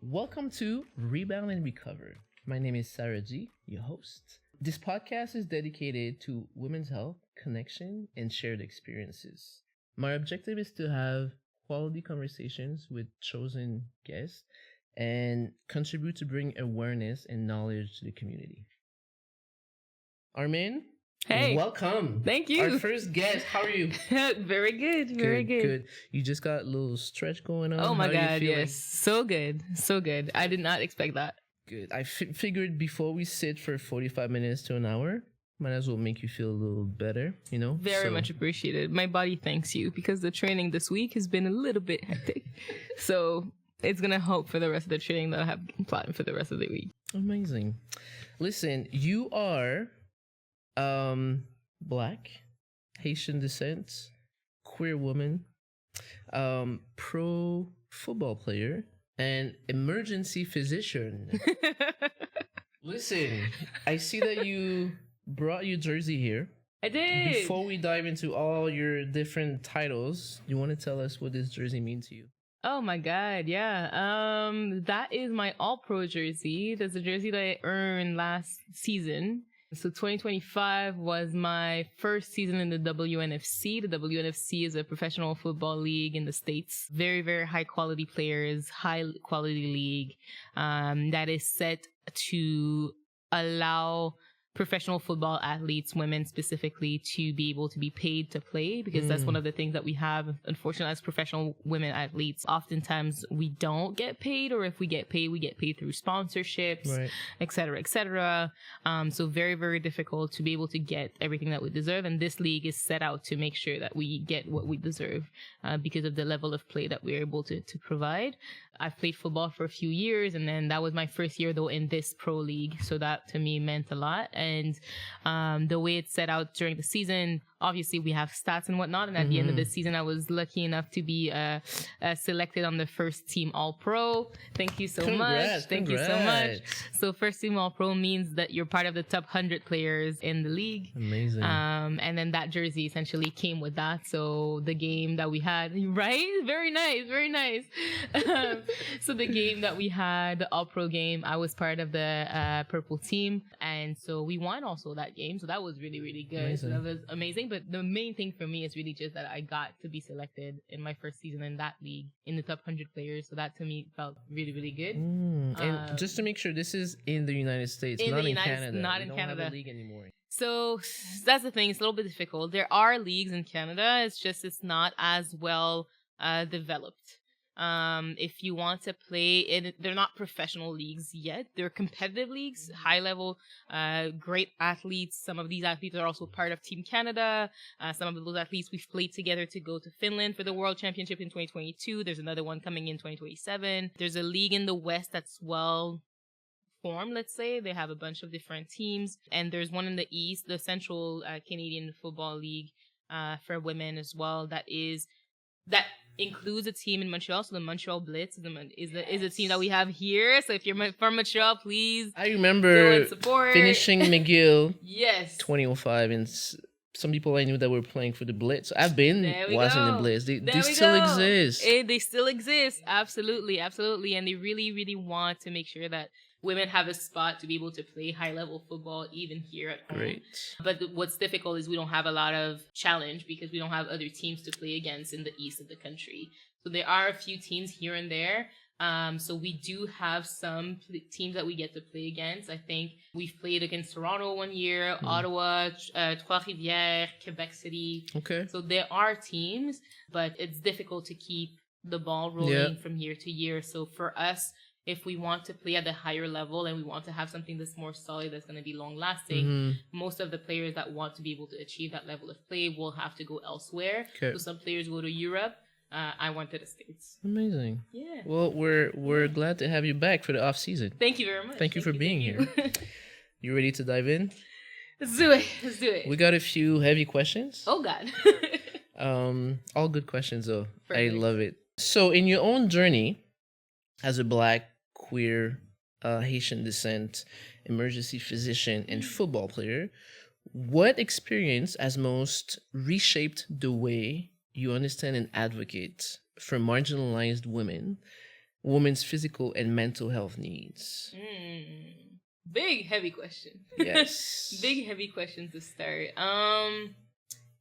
Welcome to Rebound and Recover. My name is Sarah G, your host. This podcast is dedicated to women's health, connection, and shared experiences. My objective is to have quality conversations with chosen guests and contribute to bring awareness and knowledge to the community. Harmine, Hey, welcome. thank you. Our first guest. How are you? Very good, very good. You just got a little stretch going on. Oh my How are you God, feeling? yes. So good, so good. I did not expect that. Good. I figured before we sit for 45 minutes to an hour, might as well make you feel a little better, you know? Very much appreciated. My body thanks you because the training this week has been a little bit hectic. So it's going to help for the rest of the training that I have planned for the rest of the week. Amazing. Listen, you are Black, Haitian descent, queer woman, pro football player, and emergency physician. Listen, I see that you brought your jersey here. I did. Before we dive into all your different titles, you want to tell us what this jersey means to you? Oh my God, yeah. That is my All-Pro jersey. That's a jersey that I earned last season. So 2025 was my first season in the WNFC. The WNFC is a professional football league in the States. Very, very high quality players, high quality league that is set to allow professional football athletes, women specifically, to be able to be paid to play, because that's one of the things that we have, unfortunately, as professional women athletes. Oftentimes we don't get paid, or if we get paid through sponsorships, Right. et cetera, et cetera. So very, very difficult to be able to get everything that we deserve. And this league is set out to make sure that we get what we deserve because of the level of play that we're able to provide. I've played football for a few years, and then that was my first year though in this pro league. So that to me meant a lot. And the way it's set out during the season, obviously we have stats and whatnot. And at the end of the season, I was lucky enough to be selected on the first team All-Pro. Thank you so much. Thank you so much. So first team All-Pro means that you're part of the top 100 players in the league. Amazing. And then that jersey essentially came with that. So the game that we had, right? Very nice, very nice. So the game that we had, the All-Pro game, I was part of the purple team. And so we won also that game. So that was really, really good. Amazing. So that was amazing. But the main thing for me is really just that I got to be selected in my first season in that league in the top 100 players. So that to me felt really, really good. And just to make sure, this is in the United States, in not the in United- Canada. not We in don't have Canada. a league anymore. So that's the thing. It's a little bit difficult. There are leagues in Canada. It's just it's not as well developed. If you want to play in, they're not professional leagues yet. They're competitive leagues, high level, great athletes. Some of these athletes are also part of Team Canada. Some of those athletes we've played together to go to Finland for the World Championship in 2022. There's another one coming in 2027. There's a league in the West that's well formed, let's say. They have a bunch of different teams. And there's one in the East, the Central Canadian Football League for women as well. That includes a team in Montreal. So the Montreal Blitz is a team that we have here. So if you're from Montreal, please I go remember and support. finishing McGill Yes. 2005, and some people I knew that were playing for the Blitz. I've been There we watching go. the Blitz. They There we still go. exist. They still exist. Absolutely. Absolutely. And they really, really want to make sure that women have a spot to be able to play high-level football even here at home. Great. But what's difficult is we don't have a lot of challenge because we don't have other teams to play against in the east of the country. So there are a few teams here and there. So we do have some teams that we get to play against. I think we've played against Toronto one year, Ottawa, Trois-Rivières, Quebec City. Okay. So there are teams, but it's difficult to keep the ball rolling from year to year. So for us, if we want to play at the higher level and we want to have something that's more solid, that's going to be long lasting, most of the players that want to be able to achieve that level of play will have to go elsewhere. Okay. So some players go to Europe. I went to the States. Amazing. Yeah. Well, we're glad to have you back for the off season. Thank you very much. Thank you for being here. You ready to dive in? Let's do it. Let's do it. We got a few heavy questions. Oh, God. All good questions though. Perfect. I love it. So in your own journey as a Black, queer, Haitian descent, emergency physician, and football player, what experience has most reshaped the way you understand and advocate for marginalized women women's physical and mental health needs? Big heavy question. Yes. Big heavy question to start.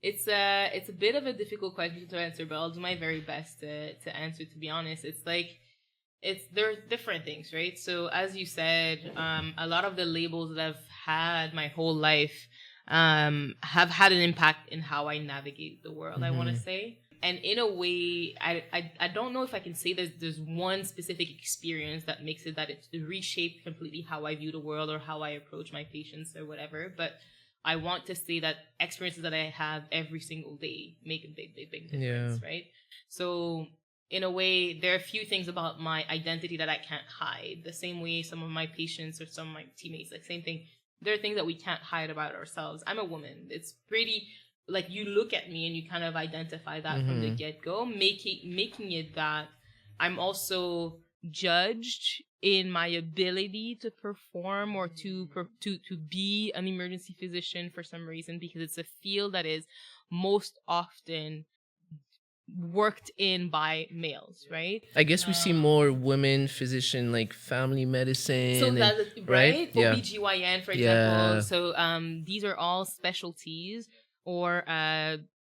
It's a bit of a difficult question to answer, but I'll do my very best to answer. To be honest, there are different things, right? So as you said, a lot of the labels that I've had my whole life have had an impact in how I navigate the world. I want to say. And in a way, I don't know if I can say there's one specific experience that makes it that it's reshaped completely how I view the world or how I approach my patients or whatever. But I want to say that experiences that I have every single day make a big difference, right? So in a way, there are a few things about my identity that I can't hide. The same way some of my patients or some of my teammates, like same thing. There are things that we can't hide about ourselves. I'm a woman. It's pretty... like you look at me and you kind of identify that from the get-go, making it that I'm also judged in my ability to perform or to be an emergency physician for some reason, because it's a field that is most often worked in by males, right? I guess we see more women physician, like family medicine. So that's right? Yeah. OBGYN, for example. So these are all specialties or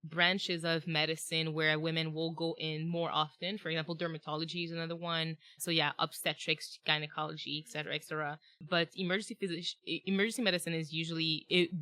branches of medicine where women will go in more often. For example, dermatology is another one. So yeah, obstetrics, gynecology, etc., etc. But emergency medicine is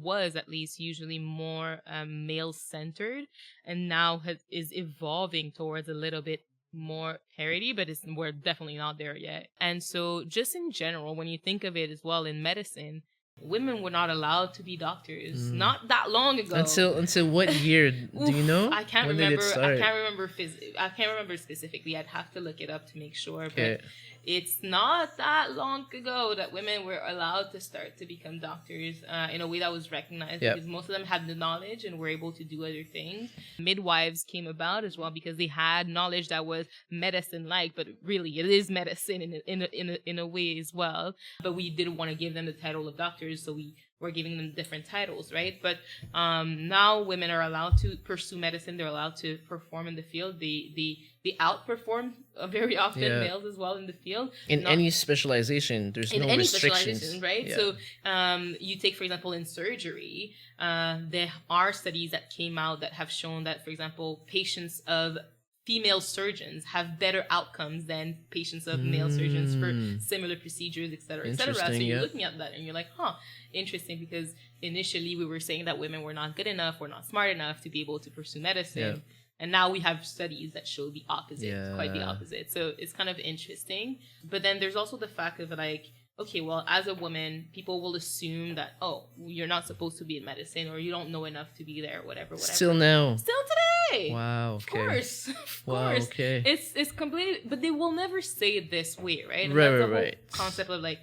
was at least usually more male-centered, and now is evolving towards a little bit more parity, but we're definitely not there yet. And so just in general, when you think of it as well in medicine, women were not allowed to be doctors not that long ago. Until what year? Do you know? I can't remember. I can't remember specifically. I'd have to look it up to make sure. But it's not that long ago that women were allowed to start to become doctors in a way that was recognized, because most of them had the knowledge and were able to do other things. Midwives came about as well because they had knowledge that was medicine-like, but really it is medicine in a way as well. But we didn't want to give them the title of doctors, so we're giving them different titles, right? But now women are allowed to pursue medicine. They're allowed to perform in the field. They outperform very often males as well in the field. In any specialization, there's no restrictions, right? Yeah. So you take, for example, in surgery, there are studies that came out that have shown that, for example, patients of female surgeons have better outcomes than patients of male surgeons for similar procedures, et cetera, et cetera. So you're looking at that and you're like, interesting, because initially we were saying that women were not good enough, were not smart enough to be able to pursue medicine. Yeah. And now we have studies that show the opposite, quite the opposite. So it's kind of interesting. But then there's also the fact of like, okay, well, as a woman, people will assume that, oh, you're not supposed to be in medicine, or you don't know enough to be there, whatever. Still now. Still today. Wow. Okay. Of course. Wow, okay. It's completely, but they will never say it this way, right? And right, that's right, the whole right. concept of like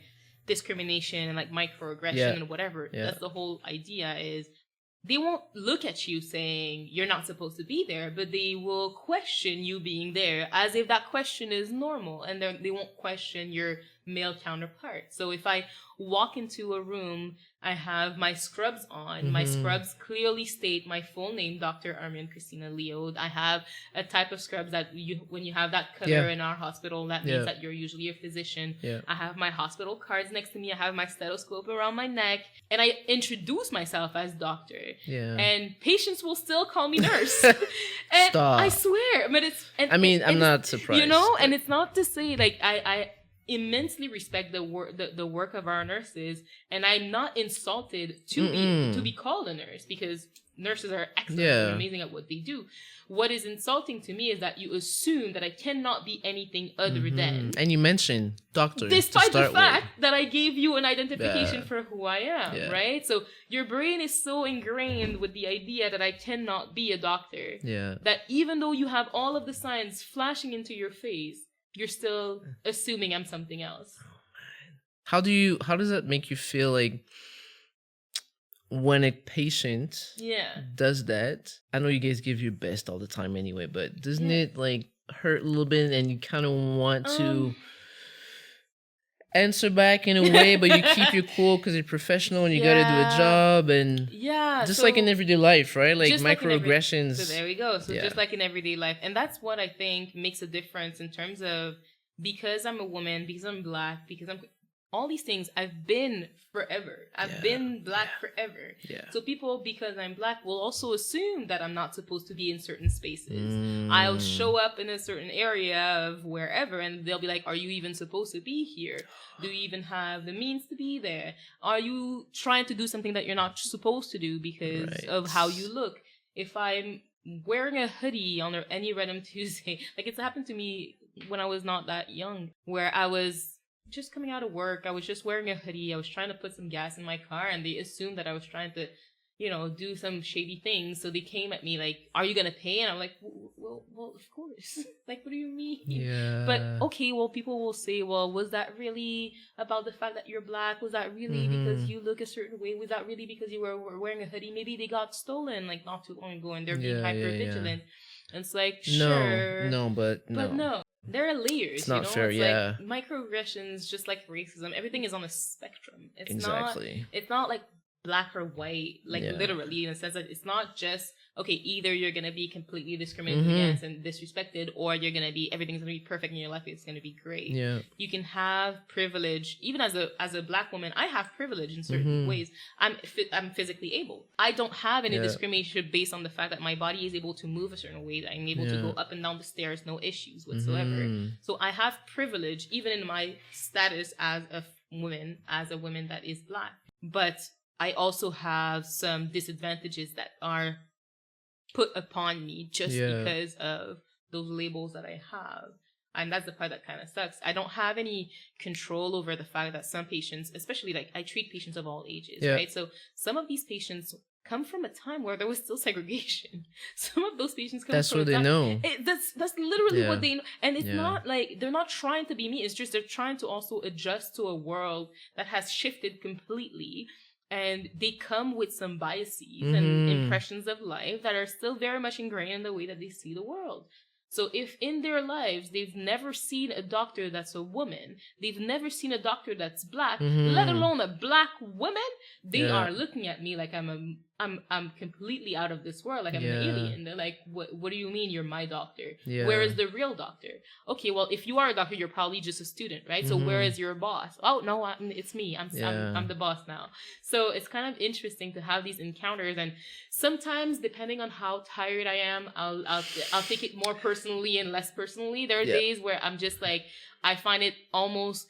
discrimination and like microaggression and whatever. Yeah. That's the whole idea is they won't look at you saying you're not supposed to be there, but they will question you being there as if that question is normal, and they won't question your male counterpart. So if I walk into a room, I have my scrubs on. My scrubs clearly state my full name, Dr. Harmine Christina Léo. I have a type of scrubs that when you have that color in our hospital, that means that you're usually a physician. Yeah. I have my hospital cards next to me. I have my stethoscope around my neck, and I introduce myself as doctor. Yeah. And patients will still call me nurse. And Stop. I swear, but it's. And, I'm not surprised. You know, and it's not to say like I immensely respect the work of our nurses, and I'm not insulted to be called a nurse, because nurses are excellent and amazing at what they do. What is insulting to me is that you assume that I cannot be anything other than. And you mentioned doctor, despite the fact that I gave you an identification for who I am, right? So your brain is so ingrained with the idea that I cannot be a doctor, that even though you have all of the signs flashing into your face, you're still assuming I'm something else. How does that make you feel, like when a patient does that? I know you guys give your best all the time anyway, but doesn't it like hurt a little bit, and you kind of want to answer back in a way, but you keep your cool because you're professional and you got to do a job, and just like in everyday life, right? Like microaggressions. So there we go. So just like in everyday life, and that's what I think makes a difference in terms of because I'm a woman, because I'm Black, because I'm all these things, I've been forever. I've been Black forever. Yeah. So people, because I'm Black, will also assume that I'm not supposed to be in certain spaces. I'll show up in a certain area of wherever, and they'll be like, are you even supposed to be here? Do you even have the means to be there? Are you trying to do something that you're not supposed to do because of how you look? If I'm wearing a hoodie on any random Tuesday, like it's happened to me when I was not that young, where I was just coming out of work, I was just wearing a hoodie, I was trying to put some gas in my car, and they assumed that I was trying to, do some shady things. So they came at me like, are you gonna pay? And I'm like, well, of course. Like, what do you mean? Yeah. But okay, well, people will say, well, was that really about the fact that you're Black? Was that really because you look a certain way? Was that really because you were wearing a hoodie? Maybe they got stolen like not too long ago and they're being hyper vigilant. And it's like, sure. But no. There are layers, it's not fair, like microaggressions, just like racism, everything is on a spectrum. It's not like Black or white, like literally, in a sense that it's not just, okay, either you're going to be completely discriminated against and disrespected, or you're going to be, everything's going to be perfect in your life, it's going to be great. Yeah. You can have privilege, even as a Black woman, I have privilege in certain ways. I'm physically able. I don't have any discrimination based on the fact that my body is able to move a certain way, that I'm able to go up and down the stairs, no issues whatsoever. So I have privilege, even in my status as a woman that is Black. But I also have some disadvantages that are put upon me just because of those labels that I have. And that's the part that kind of sucks. I don't have any control over the fact that some patients, especially like I treat patients of all ages, right? So some of these patients come from a time where there was still segregation. Some of those patients come from a time. That's literally what they know. And it's not like they're not trying to be me. It's just they're trying to also adjust to a world that has shifted completely. And they come with some biases and impressions of life that are still very much ingrained in the way that they see the world. So if in their lives they've never seen a doctor that's a woman, they've never seen a doctor that's Black, let alone a Black woman, they are looking at me like I'm completely out of this world, like I'm an alien. They're like, what do you mean you're my doctor? Where is the real doctor? Okay, well, if you are a doctor, you're probably just a student, right? So where is your boss? Oh no, it's me. I'm the boss now. So it's kind of interesting to have these encounters, and sometimes depending on how tired I am, I'll take it more personally and less personally. There are days where I'm just like, I find it almost,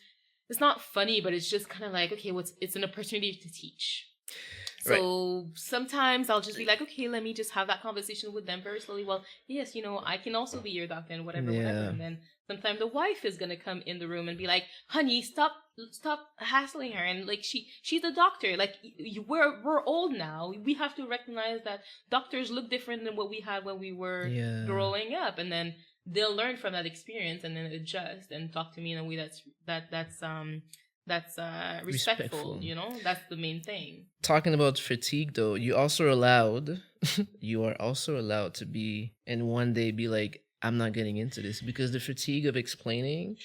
it's not funny, but it's just kind of like, okay, it's an opportunity to teach. So sometimes I'll just be like, okay, let me just have that conversation with them very slowly. Well, yes, I can also be your doctor and whatever. And then sometimes the wife is going to come in the room and be like, honey, stop hassling her. And like, she's a doctor. Like, we're old now. We have to recognize that doctors look different than what we had when we were growing up. And then they'll learn from that experience and then adjust and talk to me in a way that's respectful. That's the main thing. Talking about fatigue though, you are also allowed to be, and one day be like, I'm not getting into this, because the fatigue of explaining,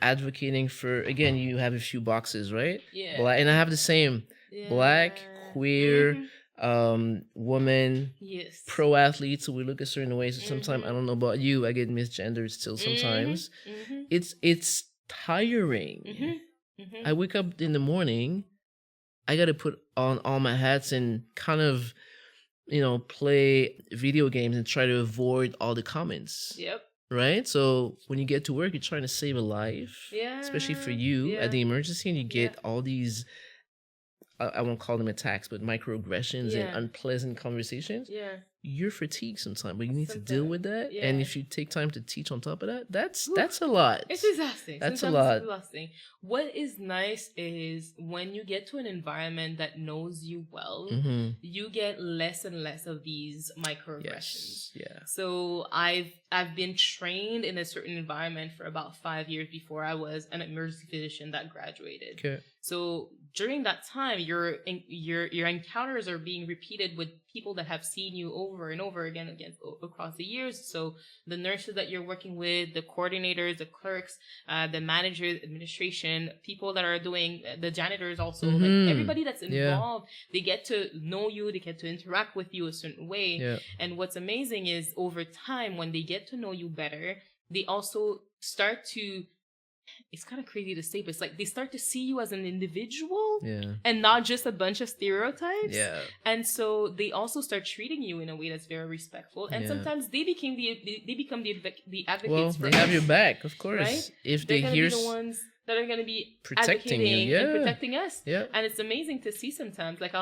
advocating for, again, you have a few boxes, right? Yeah. Black, and I have the same. Black, queer, woman, pro athletes, so we look a certain way. So sometimes, I don't know about you, I get misgendered still sometimes. It's tiring. I wake up in the morning, I got to put on all my hats and kind of, play video games and try to avoid all the comments. Yep. Right? So when you get to work, you're trying to save a life, especially for you at the emergency, and you get all these, I won't call them attacks, but microaggressions and unpleasant conversations. Yeah. You're fatigued sometimes, but you need to deal with that. Yeah. And if you take time to teach on top of that, that's a lot. It's exhausting. That's a lot. It's exhausting. What is nice is when you get to an environment that knows you well, you get less and less of these microaggressions. Yeah. So I've been trained in a certain environment for about 5 years before I was an emergency physician that graduated. Okay. So during that time, your encounters are being repeated with people that have seen you over and over again across the years. So the nurses that you're working with, the coordinators, the clerks, the managers, administration, people that are doing, the janitors also, like everybody that's involved, they get to know you, they get to interact with you a certain way. Yeah. And what's amazing is over time, when they get to know you better, they also start to it's kind of crazy to say, but it's like they start to see you as an individual Yeah. and not just a bunch of stereotypes. Yeah. And so they also start treating you in a way that's very respectful. And Yeah. sometimes they become the advocates Well, for they have us, your back, of course. right? If They're they gonna hear be the ones that are going to be protecting you, advocating and protecting us. Yeah. And it's amazing to see sometimes. Like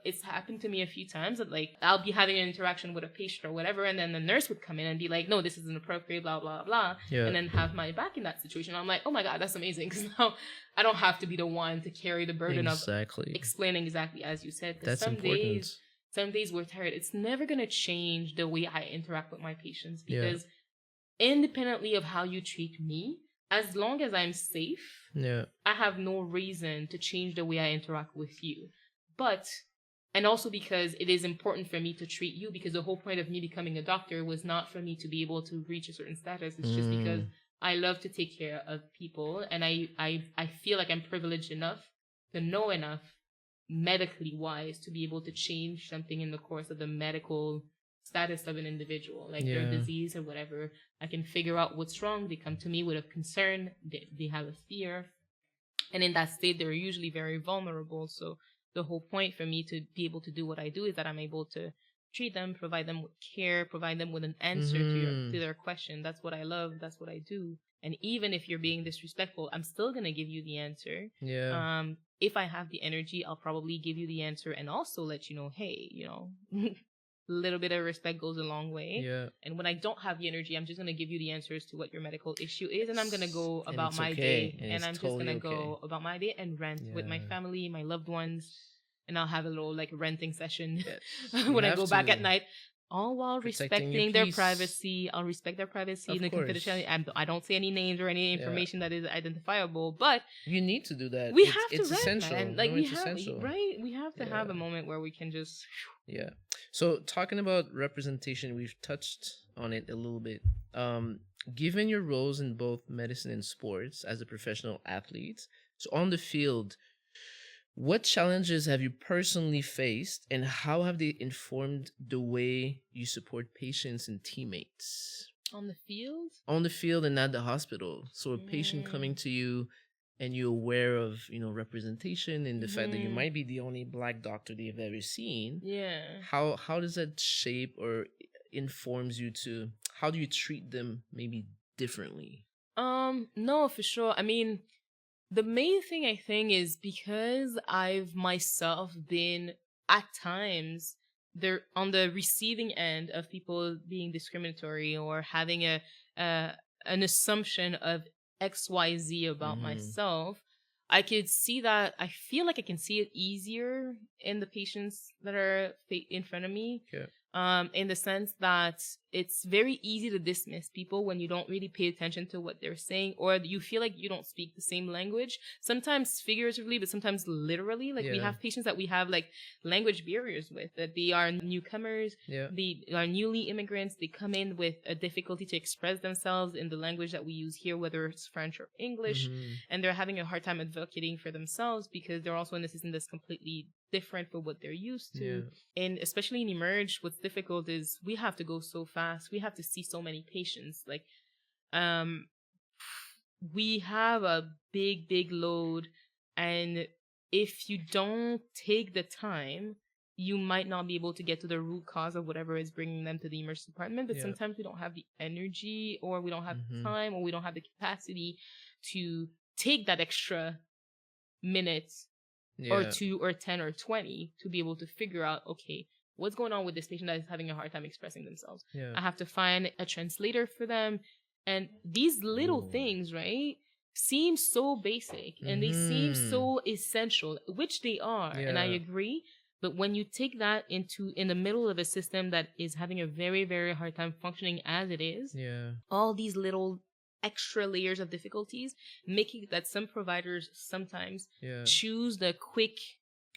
it's happened to me a few times that like I'll be having an interaction with a patient or whatever, and then the nurse would come in and be like, no, this isn't appropriate, blah, blah, blah. Yeah. And then have my back in that situation. I'm like, oh my God, that's amazing. Because now I don't have to be the one to carry the burden of explaining exactly as you said. That's important. Some days we're tired. It's never going to change the way I interact with my patients because independently of how you treat me, as long as I'm safe, I have no reason to change the way I interact with you. And also because it is important for me to treat you, because the whole point of me becoming a doctor was not for me to be able to reach a certain status. It's just because I love to take care of people, and I feel like I'm privileged enough to know enough medically wise to be able to change something in the course of the medical status of an individual, like their disease or whatever. I can figure out what's wrong. They come to me with a concern. They have a fear. And in that state, they're usually very vulnerable. So the whole point for me to be able to do what I do is that I'm able to treat them, provide them with care, provide them with an answer to their question. That's what I love. That's what I do. And even if you're being disrespectful, I'm still going to give you the answer. Yeah. If I have the energy, I'll probably give you the answer and also let you know, hey, a little bit of respect goes a long way. Yeah. And when I don't have the energy, I'm just going to give you the answers to what your medical issue is. And I'm going to go about my day. And I'm just going to go about my day and rant with my family, my loved ones. And I'll have a little like ranting session when I go back at night. All while respecting their privacy. I'll respect their privacy and the confidentiality. I don't say any names or any information that is identifiable, but you need to do that. We have to it's essential. And like we have to have a moment where we can just So talking about representation, we've touched on it a little bit. Given your roles in both medicine and sports as a professional athlete, so on the field, what challenges have you personally faced, and how have they informed the way you support patients and teammates? On the field? On the field and at the hospital. So a patient coming to you and you're aware of, representation and the fact that you might be the only Black doctor they've ever seen. Yeah. How does that shape or informs you to, how do you treat them maybe differently? No, for sure. I mean, the main thing I think is because I've myself been at times there on the receiving end of people being discriminatory or having an assumption of XYZ about myself, I could see that. I feel like I can see it easier in the patients that are in front of me. Okay. In the sense that it's very easy to dismiss people when you don't really pay attention to what they're saying, or you feel like you don't speak the same language, sometimes figuratively, but sometimes literally. Like we have patients that we have like language barriers with, that they are newcomers, they are newly immigrants, they come in with a difficulty to express themselves in the language that we use here, whether it's French or English, and they're having a hard time advocating for themselves because they're also in a system that's completely different from what they're used to. And especially in Emerge, what's difficult is we have to go so fast. We have to see so many patients. Like, we have a big load, and if you don't take the time, you might not be able to get to the root cause of whatever is bringing them to the emergency department. But sometimes we don't have the energy, or we don't have the time, or we don't have the capacity to take that extra minute or 2 or 10 or 20 to be able to figure out, okay, what's going on with this patient that is having a hard time expressing themselves. I have to find a translator for them. And these little things, right, seem so basic and they seem so essential, which they are. And I agree. But when you take that in the middle of a system that is having a very, very hard time functioning as it is, all these little extra layers of difficulties, making that some providers sometimes choose the quick,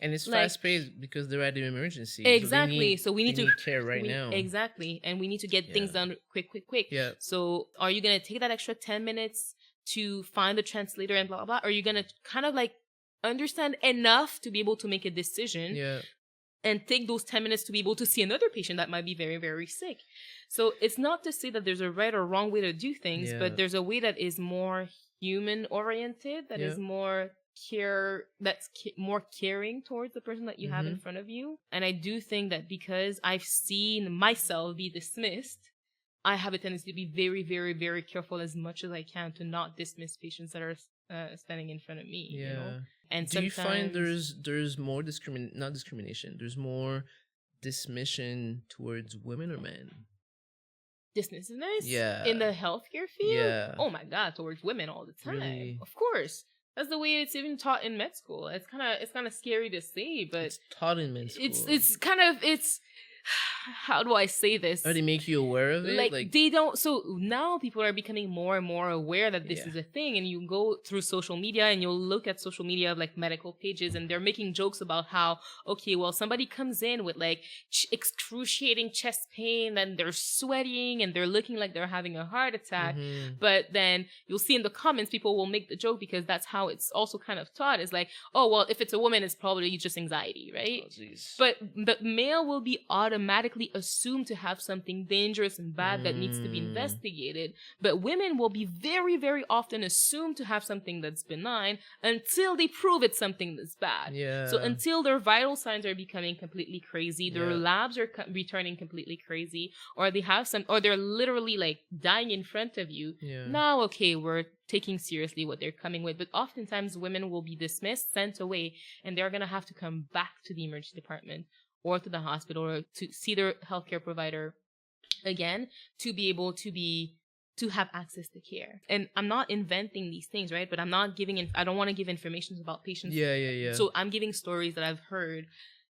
and it's fast paced because they're at the emergency. Exactly. So we need to care right now. Exactly. And we need to get things done quick. Yeah. So are you gonna take that extra 10 minutes to find the translator and blah blah blah? Or are you gonna kind of like understand enough to be able to make a decision? And take those 10 minutes to be able to see another patient that might be very, very sick. So it's not to say that there's a right or wrong way to do things, but there's a way that is more human oriented, that is more more caring towards the person that you have in Mm-hmm. front of you. And I do think that because I've seen myself be dismissed, I have a tendency to be very, very, very careful as much as I can to not dismiss patients that are standing in front of me. Yeah. You know? And do you find sometimes there's more not discrimination, there's more dismission towards women or men? dismissiveness Yeah. in the healthcare field? Yeah. Oh my god, towards women all the time. Really? Of course. That's the way it's even taught in med school. It's kind of scary to say, but It's taught in med school. It's how do I say this? Or they make you aware of it? Like they don't. So now people are becoming more and more aware that this Yeah. is a thing, and you go through social media and you'll look at social media of like medical pages, and they're making jokes about how, okay, well, somebody comes in with like excruciating chest pain and they're sweating and they're looking like they're having a heart attack. Mhm. But then you'll see in the comments, people will make the joke because that's how it's also kind of taught. Is like, oh, well, if it's a woman, it's probably just anxiety, right? Oh, jeez. But the male will be automatically assumed to have something dangerous and bad that needs to be investigated. But women will be very, very often assumed to have something that's benign until they prove it's something that's bad. Yeah. So until their vital signs are becoming completely crazy, their Yeah. labs are returning completely crazy, or they have or they're literally like dying in front of you. Yeah. Now, okay, we're taking seriously what they're coming with. But oftentimes women will be dismissed, sent away, and they're going to have to come back to the emergency department or to the hospital or to see their healthcare provider again to be able to have access to care. And I'm not inventing these things, right? But I'm not giving I don't want to give information about patients. Yeah. So I'm giving stories that I've heard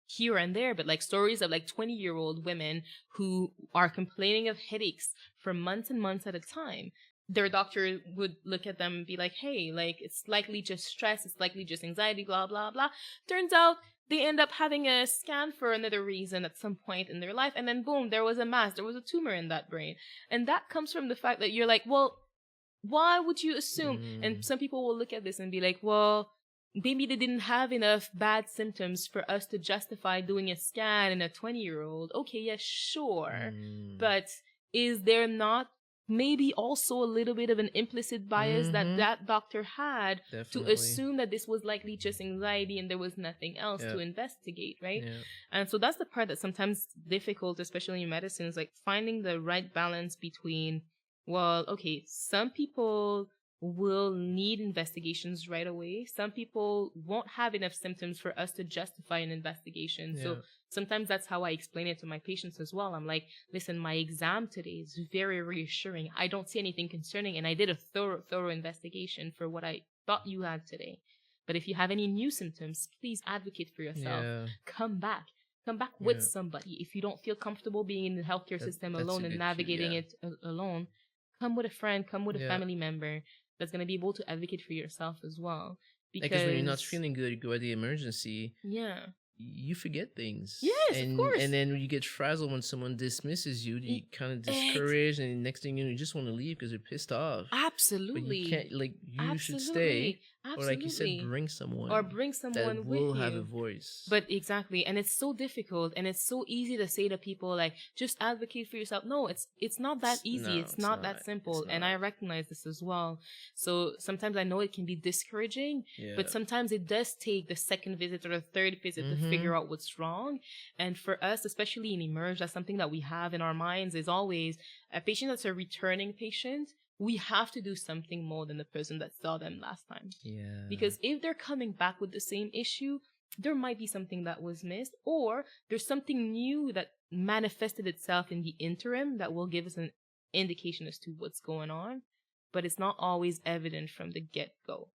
here and there, but like stories of like 20-year-old women who are complaining of headaches for months and months at a time. Their doctor would look at them and be like, hey, like, it's likely just stress, it's likely just anxiety, blah, blah, blah. Turns out they end up having a scan for another reason at some point in their life, and then boom, there was a mass, there was a tumor in that brain. And that comes from the fact that you're like, well, why would you assume? And some people will look at this and be like, well, maybe they didn't have enough bad symptoms for us to justify doing a scan in a 20-year-old. Okay, yeah, sure. But is there not maybe also a little bit of an implicit bias that doctor had to assume that this was likely just anxiety and there was nothing else to investigate, right? Yeah. And so that's the part that's sometimes difficult, especially in medicine, is like finding the right balance between, well, okay, some people will need investigations right away. Some people won't have enough symptoms for us to justify an investigation. Yeah. So sometimes that's how I explain it to my patients as well. I'm like, listen, my exam today is very reassuring. I don't see anything concerning, and I did a thorough investigation for what I thought you had today. But if you have any new symptoms, please advocate for yourself. Yeah. Come back with somebody. If you don't feel comfortable being in the healthcare system alone and navigating it alone, come with a friend, come with a family member that's going to be able to advocate for yourself as well. Because when you're not feeling good, you go to the emergency. Yeah. You forget things. Yes, of course. And then when you get frazzled when someone dismisses you, you kind of discouraged, and the next thing you know, you just want to leave because you're pissed off. Absolutely. But you can't, like, you should stay. Or like you said, bring someone. Or bring someone that with will you. Have a voice. But exactly. And it's so difficult, and it's so easy to say to people, like, just advocate for yourself. No, it's not that easy. It's not that simple. And I recognize this as well. So sometimes I know it can be discouraging, but sometimes it does take the second visit or the third visit to figure out what's wrong. And for us, especially in Emerge, that's something that we have in our minds is always a patient that's a returning patient. We have to do something more than the person that saw them last time. Yeah. Because if they're coming back with the same issue, there might be something that was missed, or there's something new that manifested itself in the interim that will give us an indication as to what's going on. But it's not always evident from the get-go.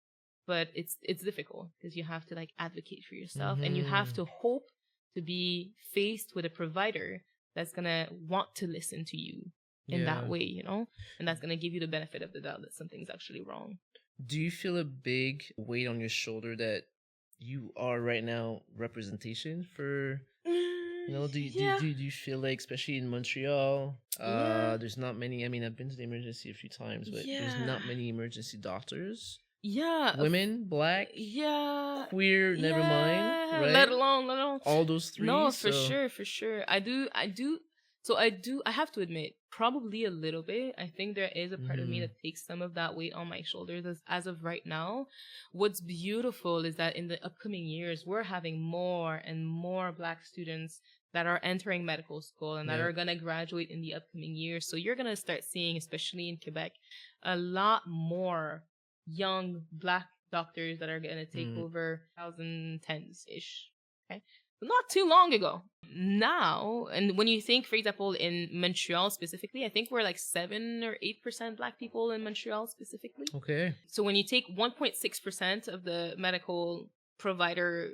But it's difficult because you have to like advocate for yourself, and you have to hope to be faced with a provider that's going to want to listen to you in that way, you know, and that's going to give you the benefit of the doubt that something's actually wrong. Do you feel a big weight on your shoulder that you are right now representation for, you know, do you feel like, especially in Montreal, there's not many, I mean, I've been to the emergency a few times, but there's not many emergency doctors. Yeah. Women, black, queer, never mind, right? Let alone. All those three. No, for sure. I do So I have to admit, probably a little bit. I think there is a part of me that takes some of that weight on my shoulders as of right now. What's beautiful is that in the upcoming years, we're having more and more Black students that are entering medical school and that are going to graduate in the upcoming years. So you're going to start seeing, especially in Quebec, a lot more young Black doctors that are going to take over 2010s-ish. Okay. Not too long ago. Now, and when you think, for example, in Montreal specifically, I think we're like 7 or 8% Black people in Montreal specifically. Okay. So when you take 1.6% of the medical provider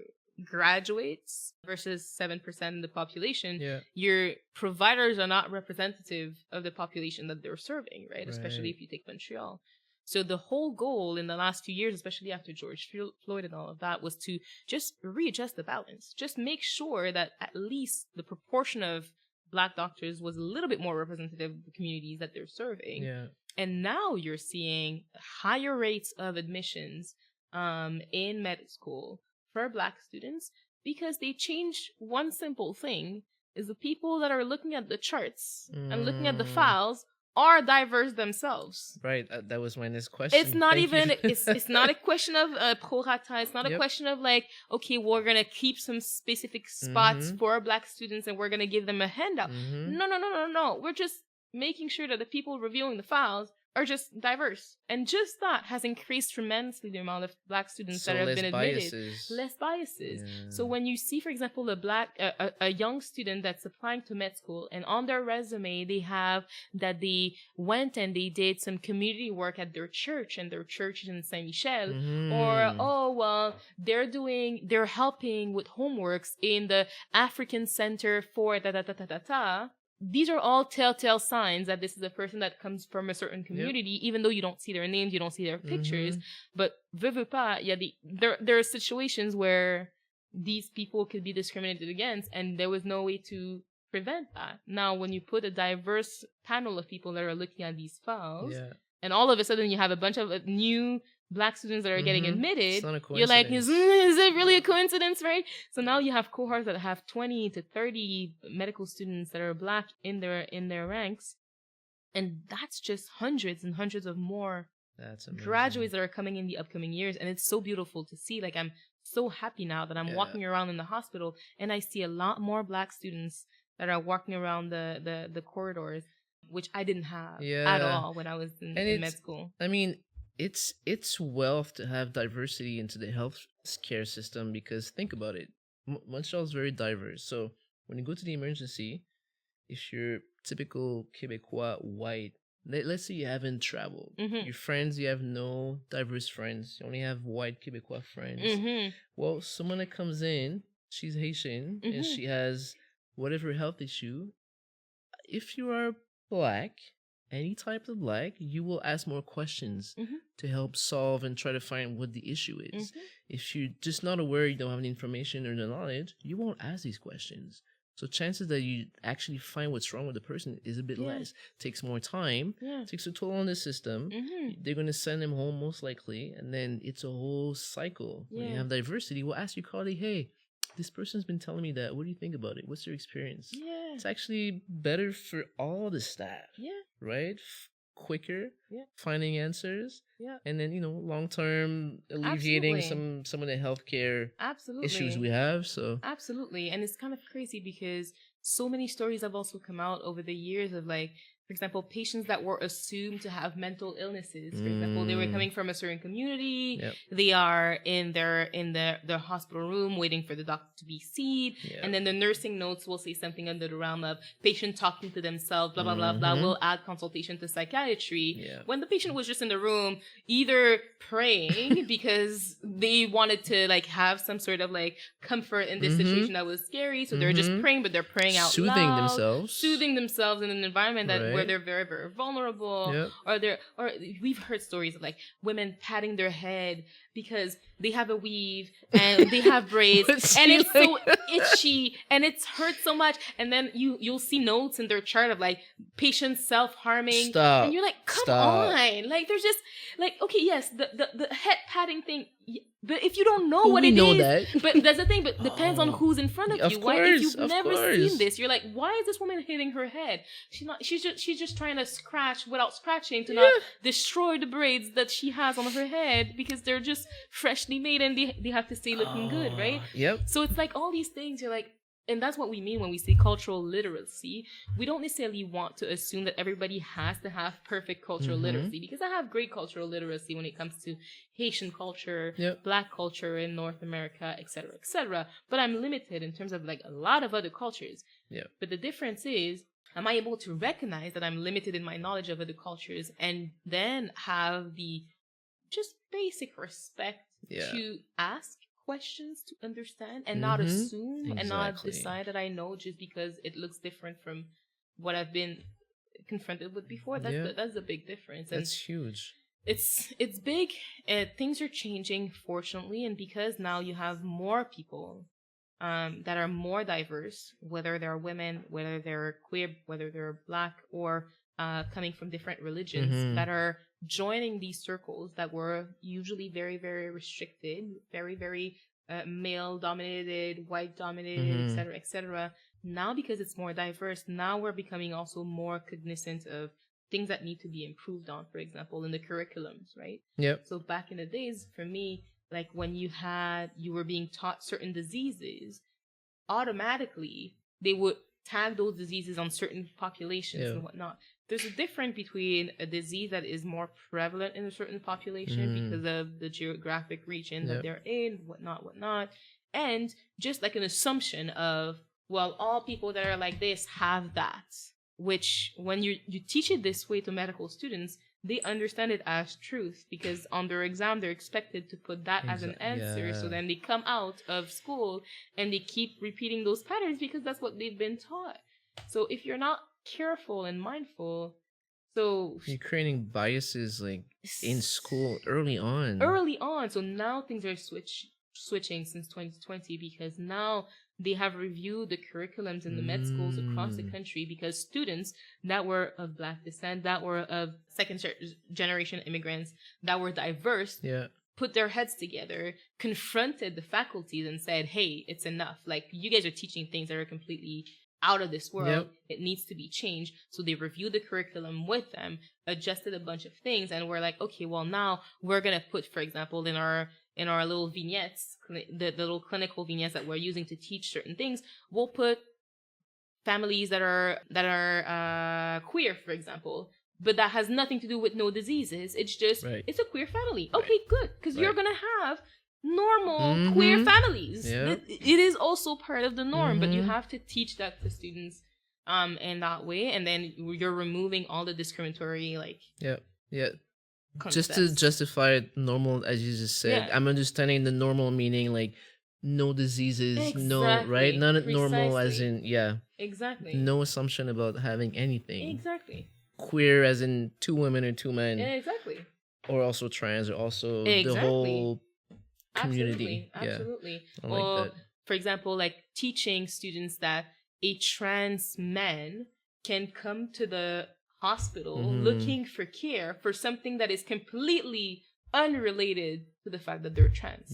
graduates versus 7% of the population, your providers are not representative of the population that they're serving, right? Especially if you take Montreal. So the whole goal in the last few years, especially after George Floyd and all of that, was to just readjust the balance. Just make sure that at least the proportion of Black doctors was a little bit more representative of the communities that they're serving. Yeah. And now you're seeing higher rates of admissions in med school for Black students because they changed one simple thing, is the people that are looking at the charts and looking at the files are diverse themselves. Right. That was my next question. It's not it's not a question of prorata. It's not a question of like, okay, we're going to keep some specific spots for Black students and we're going to give them a handout. No. We're just making sure that the people reviewing the files are just diverse. And just that has increased tremendously the amount of Black students that have been admitted. Less biases. Yeah. So when you see, for example, a young student that's applying to med school and on their resume, they have that they went and they did some community work at their church and their church is in Saint-Michel, or, they're helping with homeworks in the African Center for da-da-da-da-da-da. These are all telltale signs that this is a person that comes from a certain community, even though you don't see their names, you don't see their pictures. But veux pas, there are situations where these people could be discriminated against, and there was no way to prevent that. Now, when you put a diverse panel of people that are looking at these files, and all of a sudden you have a bunch of new Black students that are getting admitted, you're like, is it really a coincidence, right? So now you have cohorts that have 20 to 30 medical students that are Black in their ranks, and that's just hundreds and hundreds of more graduates that are coming in the upcoming years, and it's so beautiful to see. Like, I'm so happy now that I'm walking around in the hospital and I see a lot more Black students that are walking around the corridors, which I didn't have at all when I was in med school. I mean, it's wealth to have diversity into the health care system, because think about it. Montreal is very diverse. So when you go to the emergency, if you're typical Quebecois white, let's say you haven't traveled. Your friends, you have no diverse friends. You only have white Quebecois friends. Well, someone that comes in, she's Haitian, and she has whatever health issue. If you are Black, any type of Black, you will ask more questions to help solve and try to find what the issue is. If you're just not aware, you don't have any information or the knowledge, you won't ask these questions. So chances that you actually find what's wrong with the person is a bit less. Takes more time, takes a toll on the system. They're going to send them home most likely, and then it's a whole cycle. When you have diversity, we'll ask your colleague, hey, this person's been telling me that. What do you think about it? What's your experience? It's actually better for all the staff. Right? Quicker, finding answers. And then, long-term alleviating some of the healthcare issues we have. So absolutely. And it's kind of crazy because so many stories have also come out over the years of, like, for example, patients that were assumed to have mental illnesses. For example, they were coming from a certain community. They are in their hospital room waiting for the doctor to be seen. And then the nursing notes will say something under the realm of patient talking to themselves, blah, blah, blah, blah. We'll add consultation to psychiatry. When the patient was just in the room, either praying because they wanted to, like, have some sort of, like, comfort in this situation that was scary. So they're just praying, but they're praying out loud. Soothing themselves in an environment that where they're very, very vulnerable, or we've heard stories of, like, women patting their head because they have a weave and they have braids, and it's so itchy and it's hurt so much. And then you'll see notes in their chart of like patients self-harming. Stop. And you're like, come on. Like there's just like, okay, yes, the head patting thing. But if you don't know what it is, but that's the thing. But depends on who's in front of you. Why, if you've never seen this, you're like, why is this woman hitting her head? She's just trying to scratch without scratching to not destroy the braids that she has on her head because they're just freshly made and they have to stay looking good, right? Yep. So it's like all these things. You're like. And that's what we mean when we say cultural literacy. We don't necessarily want to assume that everybody has to have perfect cultural literacy, because I have great cultural literacy when it comes to Haitian culture, Black culture in North America, etc., etc. But I'm limited in terms of like a lot of other cultures. Yeah. But the difference is, am I able to recognize that I'm limited in my knowledge of other cultures and then have the just basic respect to ask questions to understand and not assume and not decide that I know just because it looks different from what I've been confronted with before. That's a big difference. And that's huge. It's big. Things are changing, fortunately, and because now you have more people that are more diverse, whether they're women, whether they're queer, whether they're Black, or coming from different religions, that are joining these circles that were usually very, very restricted, very, very male dominated, white dominated, etc., etc. Now, because it's more diverse, now we're becoming also more cognizant of things that need to be improved on, for example, in the curriculums, right? Yep. So back in the days, for me, like when you were being taught certain diseases, automatically they would tag those diseases on certain populations and whatnot. There's a difference between a disease that is more prevalent in a certain population because of the geographic region that they're in, whatnot, and just like an assumption of, well, all people that are like this have that, which when you teach it this way to medical students, they understand it as truth because on their exam, they're expected to put that as an answer. So then they come out of school and they keep repeating those patterns because that's what they've been taught. So if you're not careful and mindful, so you're creating biases like in school early on. So now things are switching since 2020 because now they have reviewed the curriculums in the med schools across the country because students that were of Black descent, that were of second generation immigrants, that were diverse, put their heads together, confronted the faculties and said, hey, it's enough. Like, you guys are teaching things that are completely out of this world. It needs to be changed. So they reviewed the curriculum with them, adjusted a bunch of things, and we're like, okay, well, now we're going to put, for example, in our little vignettes, the little clinical vignettes that we're using to teach certain things, we'll put families that are queer, for example, but that has nothing to do with no diseases. It's just, it's a queer family. Okay, good, because you're going to have normal queer families. It is also part of the norm, but you have to teach that to students in that way, and then you're removing all the discriminatory just to justify normal, as you just said. I'm understanding the normal meaning like no diseases, no, right? Not normal as in no assumption about having anything. Queer as in 2 women or 2 men. Or also trans, or also the whole community. Absolutely. I like that. For example, like teaching students that a trans man can come to the hospital looking for care for something that is completely unrelated to the fact that they're trans.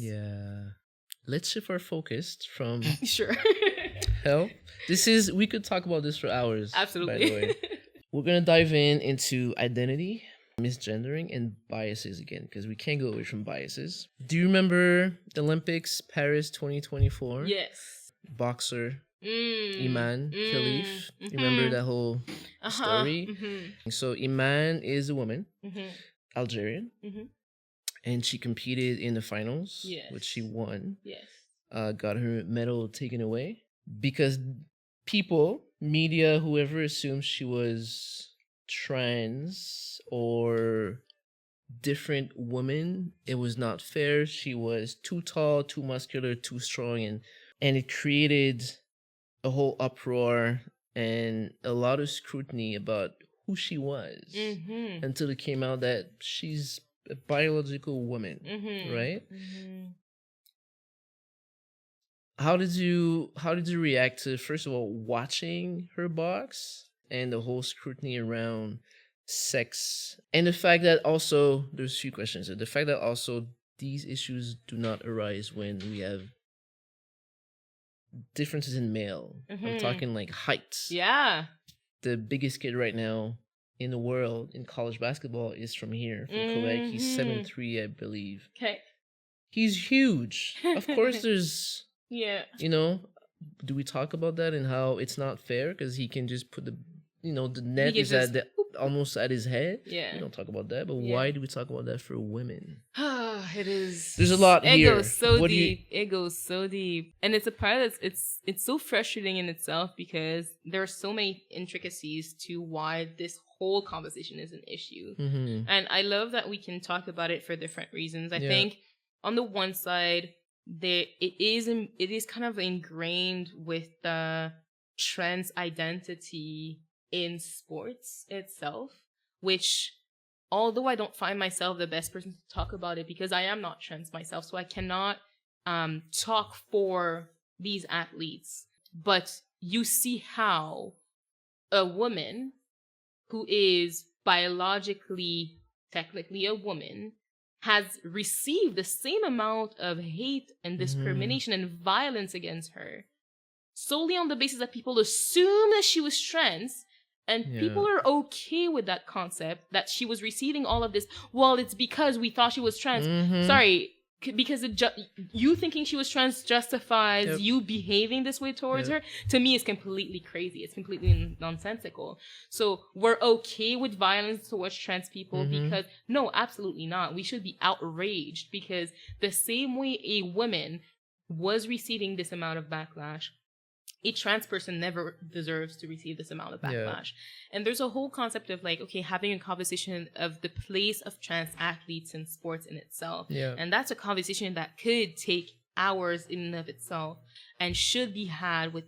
Let's shift our focus from sure. Hell, we could talk about this for hours. Absolutely. By the way, we're gonna dive into identity, misgendering, and biases again, because we can't go away from biases. Do you remember the Olympics, Paris 2024? Yes. Boxer Iman Khalif. Remember that whole story? So Iman is a woman, Algerian, and she competed in the finals, which she won. Got her medal taken away because media, whoever assumed she was trans or different woman, it was not fair. She was too tall, too muscular, too strong, and it created a whole uproar and a lot of scrutiny about who she was until it came out that she's a biological woman, right? How did you react to, first of all, watching her box and the whole scrutiny around sex, and the fact that also there's a few questions. The fact that also these issues do not arise when we have differences in male. I'm talking like heights. Yeah. The biggest kid right now in the world in college basketball is from here, from Quebec. He's 7'3", I believe. Okay. He's huge. Of course, there's, Yeah. you know, do we talk about that and how it's not fair because he can just put the, the net is at the, almost at his head. Yeah. We don't talk about that, but why do we talk about that for women? It is. There's a lot here. It goes so deep. It goes so deep, and it's a part that's it's so frustrating in itself because there are so many intricacies to why this whole conversation is an issue. Mm-hmm. And I love that we can talk about it for different reasons. I think on the one side, it is kind of ingrained with the trans identity in sports itself, which, although I don't find myself the best person to talk about it because I am not trans myself, so I cannot talk for these athletes, but you see how a woman who is biologically, technically a woman, has received the same amount of hate and discrimination and violence against her solely on the basis that people assume that she was trans. And people are okay with that concept that she was receiving all of this. Well, it's because we thought she was trans. Sorry, because you thinking she was trans justifies you behaving this way towards her. To me, it's completely crazy. It's completely nonsensical. So we're okay with violence towards trans people because, no, absolutely not. We should be outraged because the same way a woman was receiving this amount of backlash, a trans person never deserves to receive this amount of backlash. And there's a whole concept of like, okay, having a conversation of the place of trans athletes in sports in itself. And that's a conversation that could take hours in and of itself and should be had with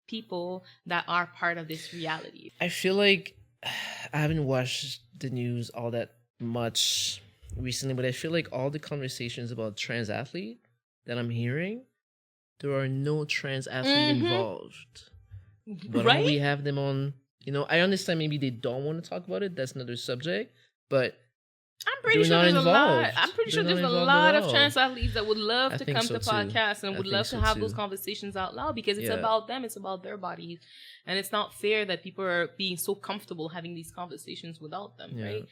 people that are part of this reality. I feel like I haven't watched the news all that much recently, but I feel like all the conversations about trans athlete that I'm hearing, there are no trans athletes involved. But when we have them on, I understand maybe they don't want to talk about it. That's another subject. But I'm pretty sure there's a lot. I'm pretty sure there's a lot of trans athletes that would love to come to podcasts and would love to have those conversations out loud because it's about them. It's about their bodies. And it's not fair that people are being so comfortable having these conversations without them, right?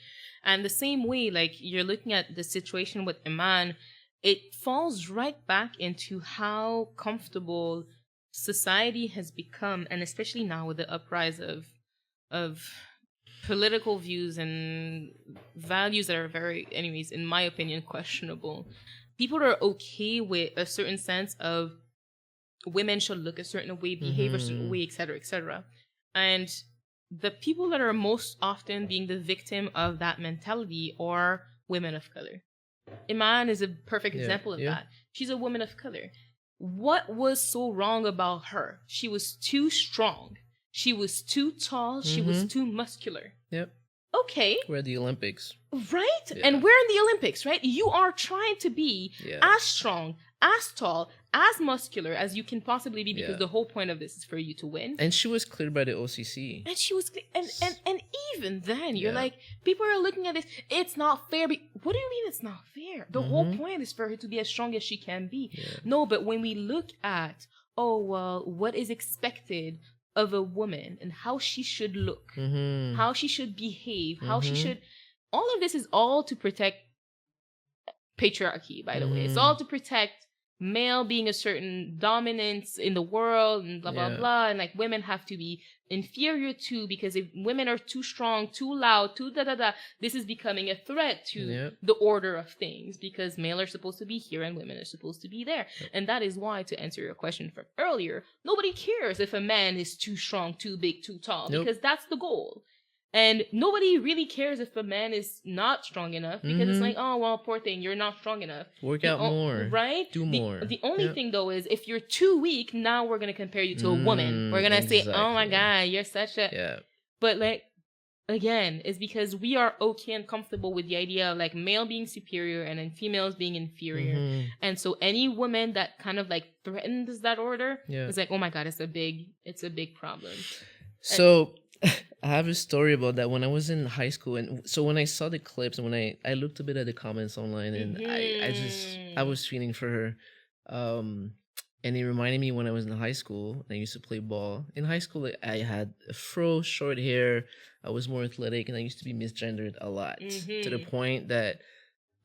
And the same way, like, you're looking at the situation with Iman, it falls right back into how comfortable society has become, and especially now with the uprise of political views and values that are very, anyways, in my opinion, questionable. People are okay with a certain sense of women should look a certain way, behave a certain way, etc., etc. And the people that are most often being the victim of that mentality are women of color. Iman is a perfect example of that. She's a woman of color. What was so wrong about her? She was too strong. She was too tall. She was too muscular. Okay. We're at the Olympics. Right? And we're in the Olympics, right? You are trying to be as strong, as tall, as muscular as you can possibly be because the whole point of this is for you to win. And she was cleared by the OCC. And she was, and even then, you're like, people are looking at this, it's not fair. What do you mean it's not fair? The whole point is for her to be as strong as she can be. No, but when we look at, what is expected of a woman and how she should look, how she should behave, how she should, all of this is all to protect patriarchy, by the way. It's all to protect male being a certain dominance in the world and blah, blah, blah. And like women have to be inferior to, because if women are too strong, too loud, too da-da-da, this is becoming a threat to the order of things because male are supposed to be here and women are supposed to be there. And that is why, to answer your question from earlier, nobody cares if a man is too strong, too big, too tall, because that's the goal. And nobody really cares if a man is not strong enough because it's like, oh, well, poor thing, you're not strong enough. Work out more. Right? Do more. The only thing, though, is if you're too weak, now we're going to compare you to a woman. We're going to say, oh, my God, you're such a... But, like, again, is because we are okay and comfortable with the idea of like male being superior and then females being inferior. Mhm. And so any woman that kind of like threatens that order Yeah. is like, oh my God, it's a big problem. So I have a story about that when I was in high school, and so when I saw the clips and when I looked a bit at the comments online, and I was feeling for her, and it reminded me when I was in high school and I used to play ball. In high school, I had a fro, short hair, I was more athletic, and I used to be misgendered a lot to the point that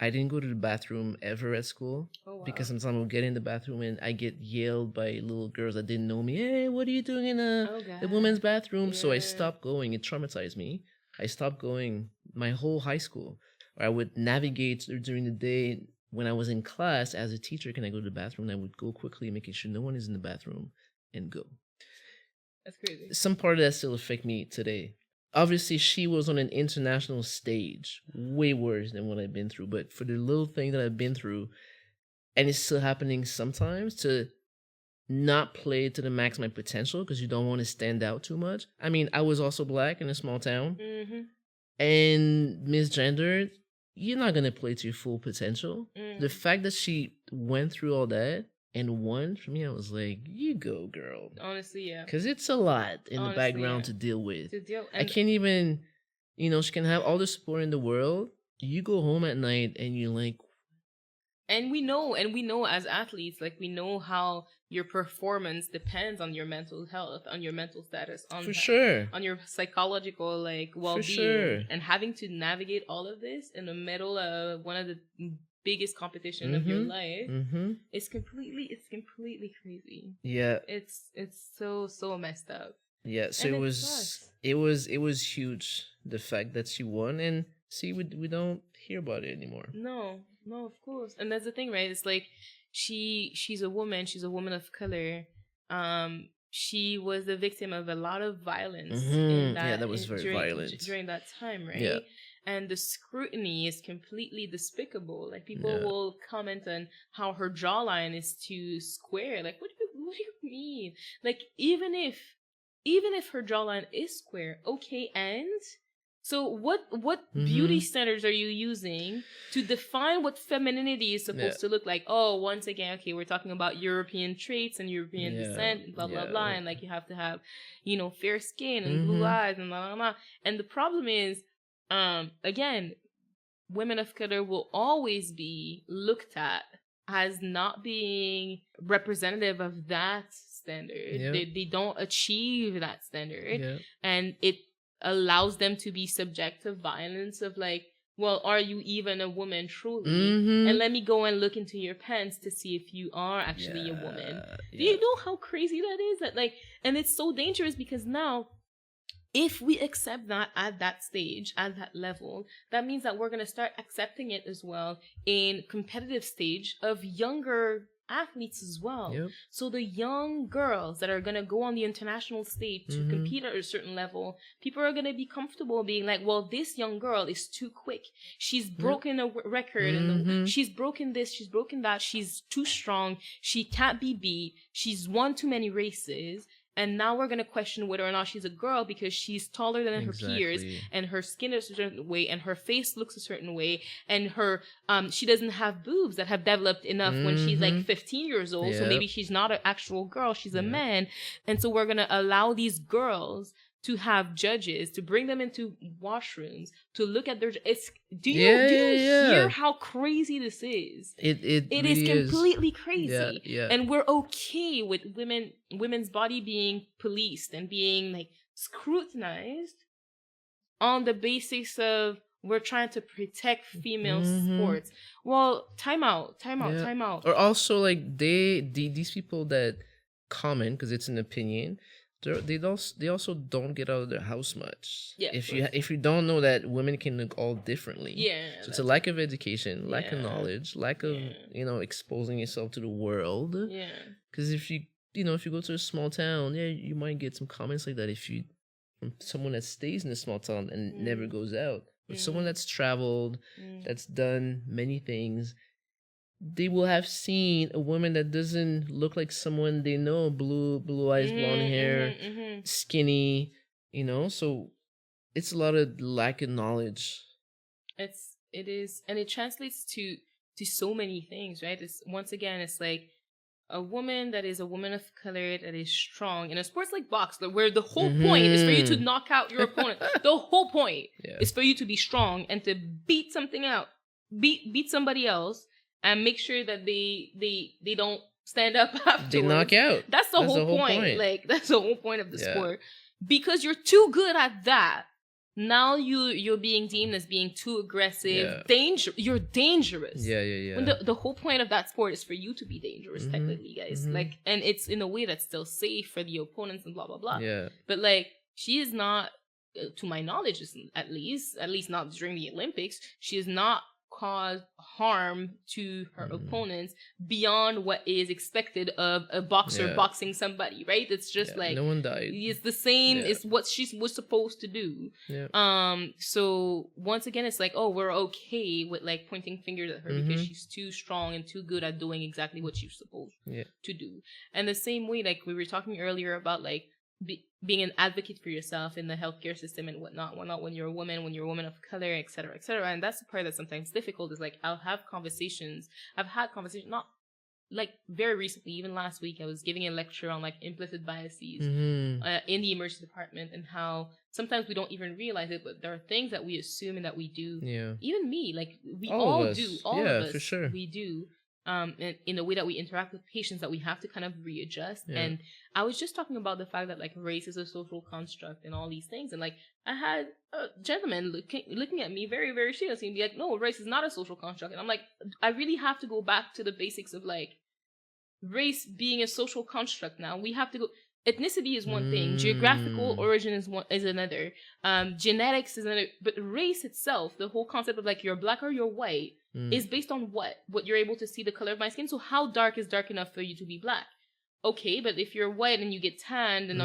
I didn't go to the bathroom ever at school. Oh, wow. Because sometimes I would get in the bathroom and I get yelled by little girls that didn't know me. Hey, what are you doing in the women's bathroom? So I stopped going. It traumatized me. I stopped going my whole high school. Or I would navigate during the day when I was in class as a teacher. Can I go to the bathroom? And I would go quickly, making sure no one is in the bathroom, and go. That's crazy. Some part of that still affect me today. Obviously, she was on an international stage, way worse than what I've been through. But for the little thing that I've been through, and it's still happening sometimes, to not play to the max my potential because you don't want to stand out too much. I mean, I was also black in a small town, and misgendered. You're not gonna play to your full potential. The fact that she went through all that and won, for me, I was like, you go, girl. Honestly, yeah. Because it's a lot in the background to deal with. And I can't even, she can have all the support in the world. You go home at night and you're like... And we know as athletes, like we know how your performance depends on your mental health, on your mental status, on your psychological like well-being. For sure. And having to navigate all of this in the middle of one of the biggest competition of your life, it's completely crazy. Yeah. It's so messed up. Yeah, so it was huge, the fact that she won, and see, we don't hear about it anymore. No, of course. And that's the thing, right? It's like she's a woman of color. She was the victim of a lot of violence that was very violent during that time, right? Yeah. And the scrutiny is completely despicable. Like people will comment on how her jawline is too square. Like, what do you mean? Like, even if her jawline is square, okay, and so what beauty standards are you using to define what femininity is supposed to look like? Oh, once again, okay, we're talking about European traits and European descent, blah blah blah, and like you have to have, fair skin and blue eyes and blah blah blah. And the problem is, again, women of color will always be looked at as not being representative of that standard. They don't achieve that standard, and it allows them to be subject to violence of like, well, are you even a woman truly? And let me go and look into your pants to see if you are actually a woman. Do you know how crazy that is? That like, and it's so dangerous because now, if we accept that at that stage, at that level, that means that we're going to start accepting it as well in competitive stage of younger athletes as well. So the young girls that are going to go on the international stage to compete at a certain level, people are going to be comfortable being like, well, this young girl is too quick. She's broken a record and she's broken this, she's broken that. She's too strong. She can't be beat. She's won too many races. And now we're going to question whether or not she's a girl because she's taller than her peers and her skin is a certain way and her face looks a certain way and her she doesn't have boobs that have developed enough when she's like 15 years old. So maybe she's not an actual girl. She's a man. And so we're going to allow these girls to have judges, to bring them into washrooms, to look at their... Do you hear how crazy this is? It really is completely crazy. And we're okay with women's body being policed and being like scrutinized on the basis of we're trying to protect female sports. Well, time out. Or also like these people that comment because it's an opinion, they also don't get out of their house much. If you don't know that women can look all differently. So it's a lack of education, lack of knowledge, lack of exposing yourself to the world. Because if you go to a small town, you might get some comments like that from someone that stays in a small town and never goes out. But someone that's traveled, that's done many things, they will have seen a woman that doesn't look like someone they know, blue eyes, blonde hair, skinny, so it's a lot of lack of knowledge. It is, and it translates to so many things, right? It's once again, it's like a woman that is a woman of color that is strong in a sports like boxing, where the whole point is for you to knock out your opponent. The whole point is for you to be strong and to beat something out, beat somebody else, and make sure that they don't stand up afterwards. They knock out. That's the whole point. Like, that's the whole point of the sport. Because you're too good at that. Now you're being deemed as being too aggressive. You're dangerous. When the whole point of that sport is for you to be dangerous, technically, guys. Like, and it's in a way that's still safe for the opponents and blah blah blah. But like, she is not, to my knowledge, at least not during the Olympics, she has not caused harm to her opponents beyond what is expected of a boxer boxing somebody, right? It's just like, no one died. It's the same. It's what she was supposed to do. So once again, it's like, oh, we're okay with like pointing fingers at her because she's too strong and too good at doing exactly what she's supposed to do. And the same way, like we were talking earlier about like being an advocate for yourself in the healthcare system and whatnot, when you're a woman, of color, et cetera, and that's the part that's sometimes difficult. Is like, I've had conversations, not like very recently, even last week, I was giving a lecture on like implicit biases in the emergency department, and how sometimes we don't even realize it, but there are things that we assume and that we do. Even me, like we all do, all of us, for sure. We do. In the way that we interact with patients, that we have to kind of readjust. And I was just talking about the fact that like race is a social construct and all these things, and like I had a gentleman looking at me very, very seriously and be like, no, race is not a social construct. And I'm like, I really have to go back to the basics of like race being a social construct. Now we have to go. Ethnicity is one thing, geographical origin is another, genetics is another, but race itself, the whole concept of like you're black or you're white, is based on what you're able to see, the color of my skin. So how dark is dark enough for you to be black? Okay, but if you're white and you get tanned, and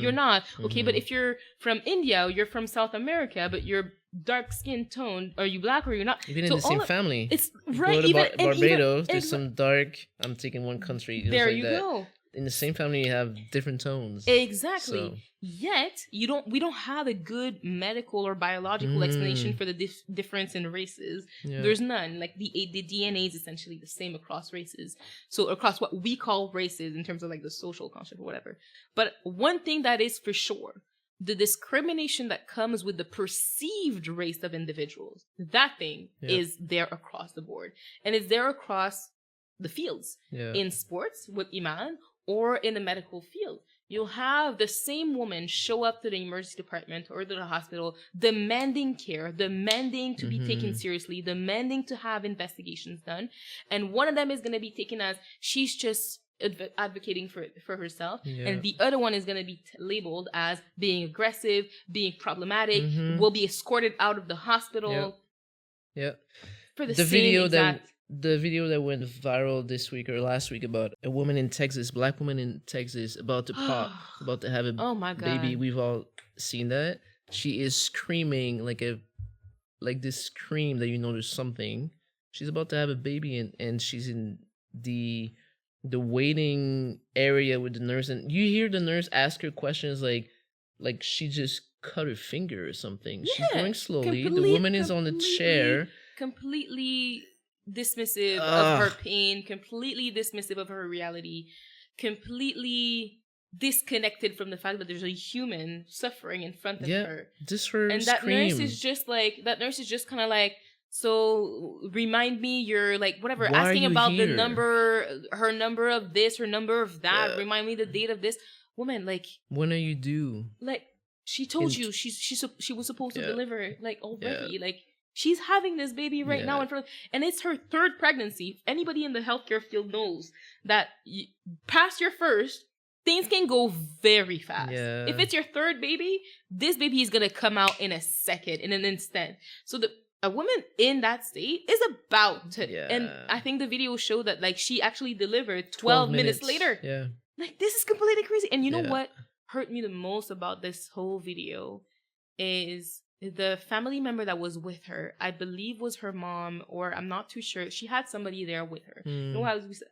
you're not. Okay, but if you're from India or you're from South America, but you're dark skin toned, are you black or you're not? Even in the same family. It's right. Go to Barbados, there's some dark. I'm taking one country. There you go. In the same family, you have different tones. Exactly. So. Yet we don't have a good medical or biological explanation for the difference in races. There's none. Like the DNA is essentially the same across races. So across what we call races in terms of like the social construct or whatever. But one thing that is for sure, the discrimination that comes with the perceived race of individuals, that thing is there across the board, and it's there across the fields. In sports with Iman, or in the medical field. You'll have the same woman show up to the emergency department or to the hospital demanding care, demanding to be taken seriously, demanding to have investigations done. And one of them is going to be taken as she's just advocating for herself. And the other one is going to be labeled as being aggressive, being problematic, will be escorted out of the hospital. For the same exact... The video that went viral this week or last week about a woman in Texas, black woman in Texas, about to pop, about to have a baby. We've all seen that. She is screaming like this scream that you know there's something. She's about to have a baby, and she's in the waiting area with the nurse, and you hear the nurse ask her questions like she just cut her finger or something. She's going slowly. The woman is on the chair. Completely dismissive of her pain, completely dismissive of her reality, completely disconnected from the fact that there's a human suffering in front of her. Just her and scream. That nurse is just kind of like, so remind me you're like whatever, Why asking about here? the number, her number of this, her number of that, remind me the date of this. Woman, like, when are you due? Like, she told you she was supposed to deliver like already. Like, she's having this baby right now in front of, and it's her third pregnancy. Anybody in the healthcare field knows that past your first, things can go very fast. If it's your third baby, this baby is going to come out in a second, in an instant. So a woman in that state is about to, and I think the video showed that like she actually delivered 12 minutes later. Like, this is completely crazy. And you know what hurt me the most about this whole video is the family member that was with her, I believe was her mom, or I'm not too sure. She had somebody there with her. You know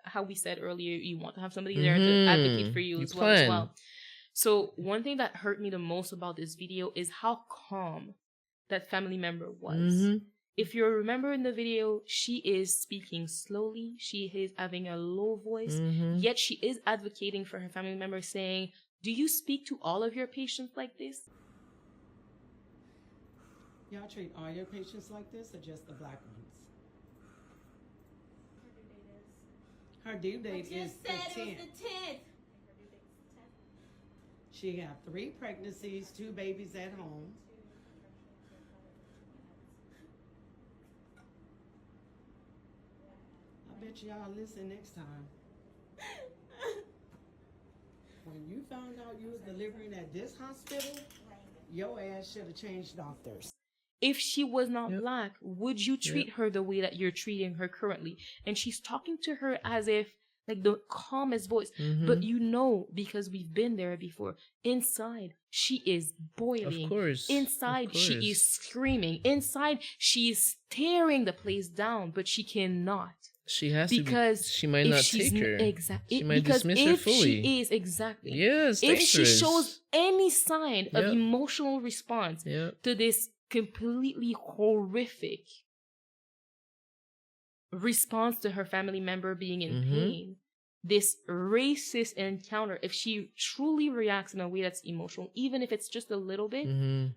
how we said earlier, you want to have somebody there to advocate for you as well. So one thing that hurt me the most about this video is how calm that family member was. If you remember in the video, she is speaking slowly. She is having a low voice, yet she is advocating for her family member, saying, do you speak to all of your patients like this? Y'all treat all your patients like this or just the Black ones? Her due date is the 10th. She got 3 pregnancies, 2 babies at home. I bet y'all listen next time. When you found out you was delivering at this hospital, your ass should have changed doctors. If she was not Black, would you treat her the way that you're treating her currently? And she's talking to her as if, like, the calmest voice. But you know, because we've been there before, inside, she is boiling. Of course. Inside, she is screaming. Inside, she is tearing the place down, but she cannot. She has because to. She might not take her. Exactly. She might dismiss her fully. She is exactly. Yes. If she shows any sign of emotional response to this completely horrific response to her family member being in pain, this racist encounter, if she truly reacts in a way that's emotional, even if it's just a little bit,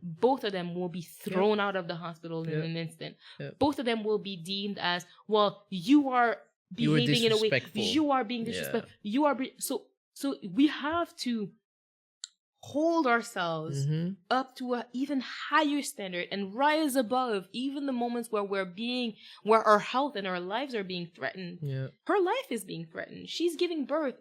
both of them will be thrown out of the hospital in an instant. Both of them will be deemed as, well, you are behaving in a way, you are being disrespectful, you are so we have to hold ourselves up to an even higher standard and rise above even the moments where where our health and our lives are being threatened. Her life is being threatened. She's giving birth.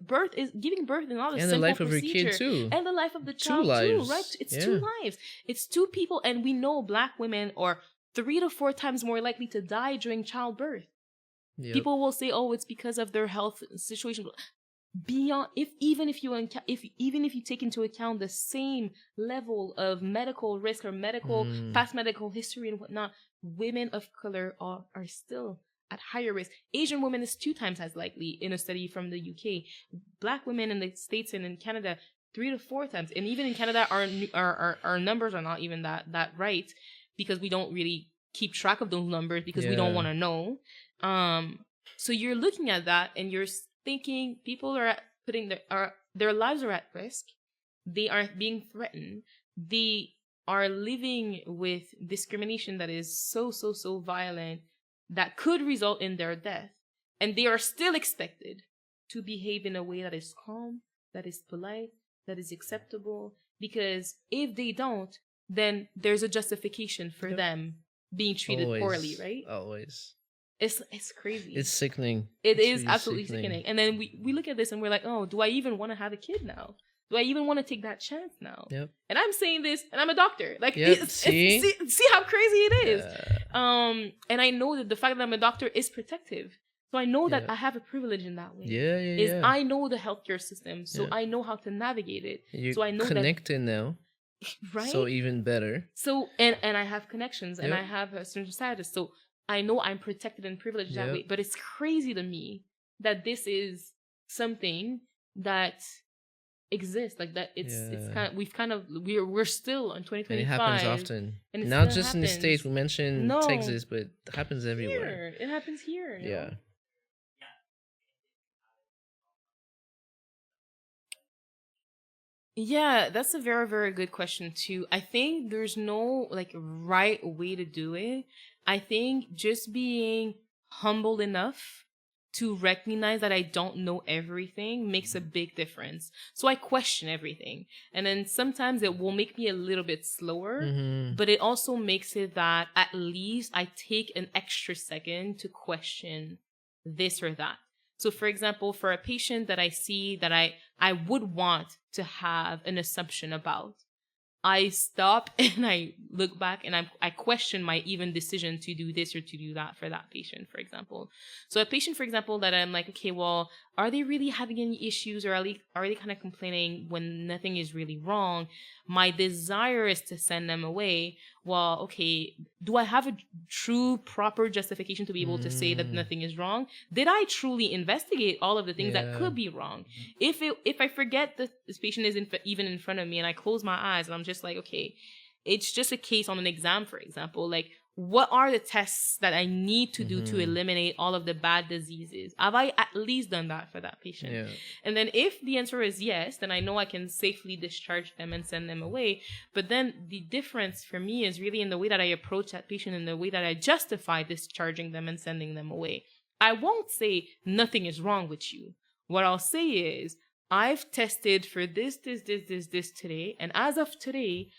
Giving birth is not a simple procedure. And the life of her kid too. And the life of the child too, right? It's 2 lives. It's 2 people, and we know Black women are 3 to 4 times more likely to die during childbirth. People will say, "Oh, it's because of their health situation." Beyond, even if you take into account the same level of medical risk or past medical history and whatnot, women of color are still at higher risk. Asian women is 2 times as likely in a study from the UK. Black women in the States and in Canada 3 to 4 times, and even in Canada our numbers are not even that right, because we don't really keep track of those numbers because we don't want to know. So you're looking at that and you're thinking people are putting their lives are at risk. They are being threatened. They are living with discrimination that is so violent that could result in their death. And they are still expected to behave in a way that is calm, that is polite, that is acceptable. Because if they don't, then there's a justification for them being treated poorly, right? Always. It's crazy. It's sickening. It's really absolutely sickening. And then we look at this and we're like, oh, do I even want to have a kid now? Do I even want to take that chance now? And I'm saying this, and I'm a doctor. Like, see how crazy it is. And I know that the fact that I'm a doctor is protective. So I know that I have a privilege in that way. I know the healthcare system, so I know how to navigate it. So I know connected now. Right? So even better. So and I have connections and I have a certain status. So I know I'm protected and privileged that way, but it's crazy to me that this is something that exists, like that. It's we're still in 2025. And it happens often, and not just in the States. We mentioned Texas, but it happens everywhere. It happens here. Yeah. Yeah, that's a very, very good question too. I think there's no like right way to do it. I think just being humble enough to recognize that I don't know everything makes a big difference. So I question everything. And then sometimes it will make me a little bit slower, but it also makes it that at least I take an extra second to question this or that. So for example, for a patient that I see that I would want to have an assumption about, I stop and I look back and I question my even decision to do this or to do that for that patient, for example. So a patient, for example, that I'm like, okay, well, are they really having any issues, or are they kind of complaining when nothing is really wrong? My desire is to send them away. Well, okay, do I have a true, proper justification to be able to say that nothing is wrong? Did I truly investigate all of the things that could be wrong? If I forget that this patient is even in front of me and I close my eyes and I'm just like, okay, it's just a case on an exam, for example, like, what are the tests that I need to do to eliminate all of the bad diseases? Have I at least done that for that patient? Yeah. And then if the answer is yes, then I know I can safely discharge them and send them away. But then the difference for me is really in the way that I approach that patient, in the way that I justify discharging them and sending them away. I won't say nothing is wrong with you. What I'll say is, I've tested for this today. And as of today,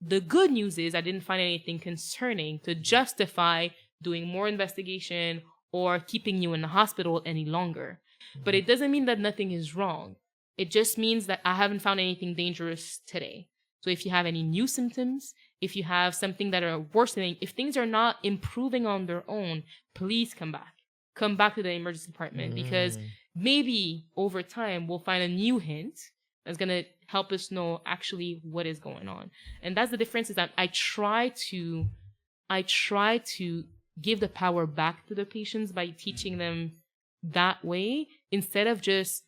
the good news is I didn't find anything concerning to justify doing more investigation or keeping you in the hospital any longer. But it doesn't mean that nothing is wrong. It just means that I haven't found anything dangerous today. So if you have any new symptoms, if you have something that are worsening, if things are not improving on their own, please come back. Come back to the emergency department, because maybe over time we'll find a new hint that's going to help us know actually what is going on. And that's the difference, is that I try to give the power back to the patients by teaching them that way, instead of just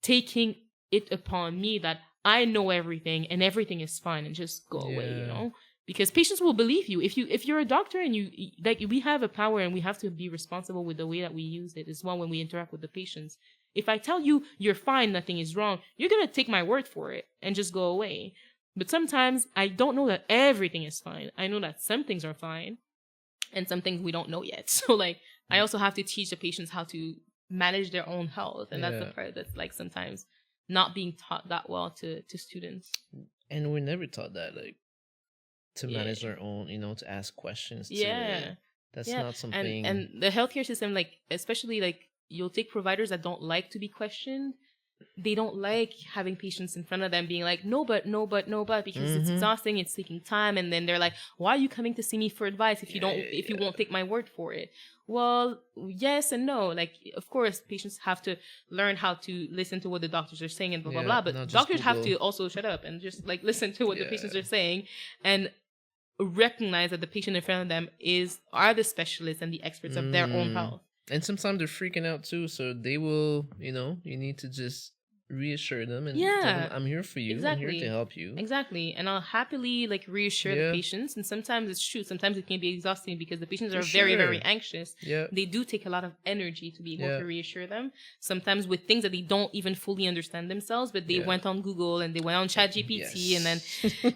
taking it upon me that I know everything and everything is fine and just go away, you know? Because patients will believe you. If you're a doctor and we have a power and we have to be responsible with the way that we use it as well when we interact with the patients. If I tell you you're fine, nothing is wrong, you're going to take my word for it and just go away. But sometimes I don't know that everything is fine. I know that some things are fine and some things we don't know yet. So like, I also have to teach the patients how to manage their own health. And that's the part that's like sometimes not being taught that well to students. And we're never taught that, like, to manage their own, you know, to ask questions. That's not something. And the healthcare system, like, especially like, you'll take providers that don't like to be questioned. They don't like having patients in front of them being like, no, but, because it's exhausting, it's taking time. And then they're like, why are you coming to see me for advice if you won't take my word for it? Well, yes and no. Like, of course, patients have to learn how to listen to what the doctors are saying and blah, blah, blah. But doctors have to also shut up and just like listen to what the patients are saying and recognize that the patient in front of them are the specialists and the experts of their own health. And sometimes they're freaking out too, so they will, you know, you need to just reassure them and tell them, I'm here for you. Exactly. I'm here to help you. Exactly. And I'll happily like reassure the patients. And sometimes it's true. Sometimes it can be exhausting because the patients are very, very anxious. Yeah. They do take a lot of energy to be able to reassure them. Sometimes with things that they don't even fully understand themselves, but they went on Google and they went on ChatGPT and then,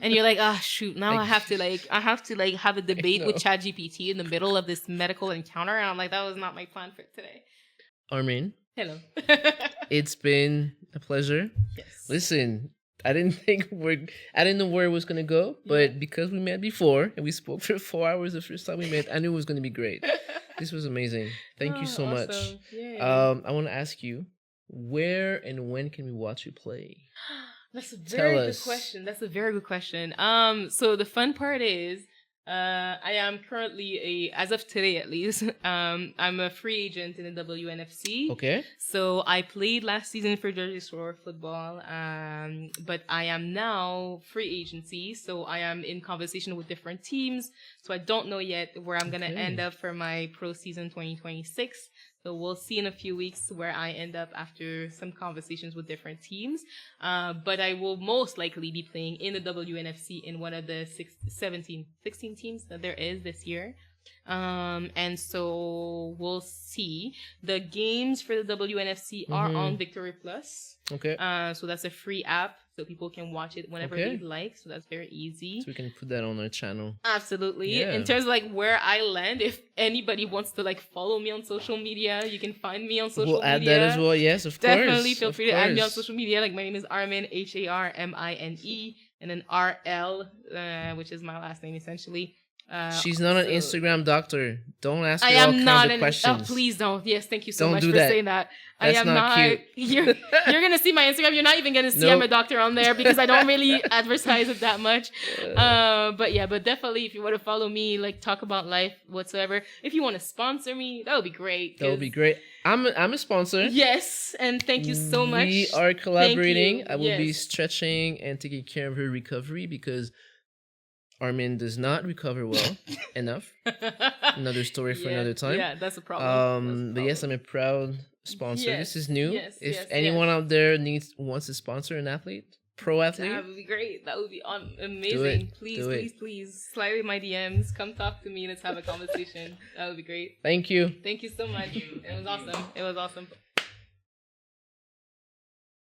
and you're like, shoot, now I have to have a debate with ChatGPT in the middle of this medical encounter. And I'm like, that was not my plan for today. Harmine. Hello. It's been a pleasure. Yes. Listen, I didn't know where it was going to go, but because we met before and we spoke for 4 hours the first time we met, I knew it was going to be great. This was amazing. Thank you so much. Yeah. I want to ask you, where and when can we watch you play? That's a very good question. So the fun part is, I am currently as of today at least, I'm a free agent in the WNFC. Okay. So I played last season for Jersey Shore football, but I am now free agency. So I am in conversation with different teams. So I don't know yet where I'm going to end up for my pro season 2026. So we'll see in a few weeks where I end up after some conversations with different teams. But I will most likely be playing in the WNFC in one of the 16 teams that there is this year. And so we'll see. The games for the WNFC are on Victory Plus. Okay. So that's a free app. So people can watch it whenever they like. So that's very easy. So we can put that on our channel. Absolutely. Yeah. In terms of like where I land, if anybody wants to like follow me on social media, you can find me on social media. We'll add that as well. Yes, of course. Definitely feel free to add me on social media. Like my name is Harmine, Harmine, and then RL, which is my last name essentially. She's not an so- Instagram doctor. Don't ask her I all am not kinds of an. questions. Oh, please don't. Yes, thank you so Don't much do for that. saying that. That's I am not not. cute. You're gonna see my Instagram. You're not even gonna see I'm Nope. a doctor on there because I don't really advertise it that much. But definitely if you want to follow me, like talk about life whatsoever. If you want to sponsor me, that would be great. That would 'cause- be great. I'm a sponsor. Yes, and thank you so much. We are collaborating. Thank you. I will be Yes. stretching and taking care of her recovery because Harmine does not recover well enough. Another story for Yeah, another time. Yeah, that's a problem. But yes, I'm a proud sponsor. Yes, This is new. yes, If yes, anyone out there wants to sponsor an athlete, pro athlete, That would be great. That would be amazing. Please, Do it. please, slide in my DMs. Come talk to me. Let's have a conversation. That would be great. thank you. Thank you so much. It was awesome.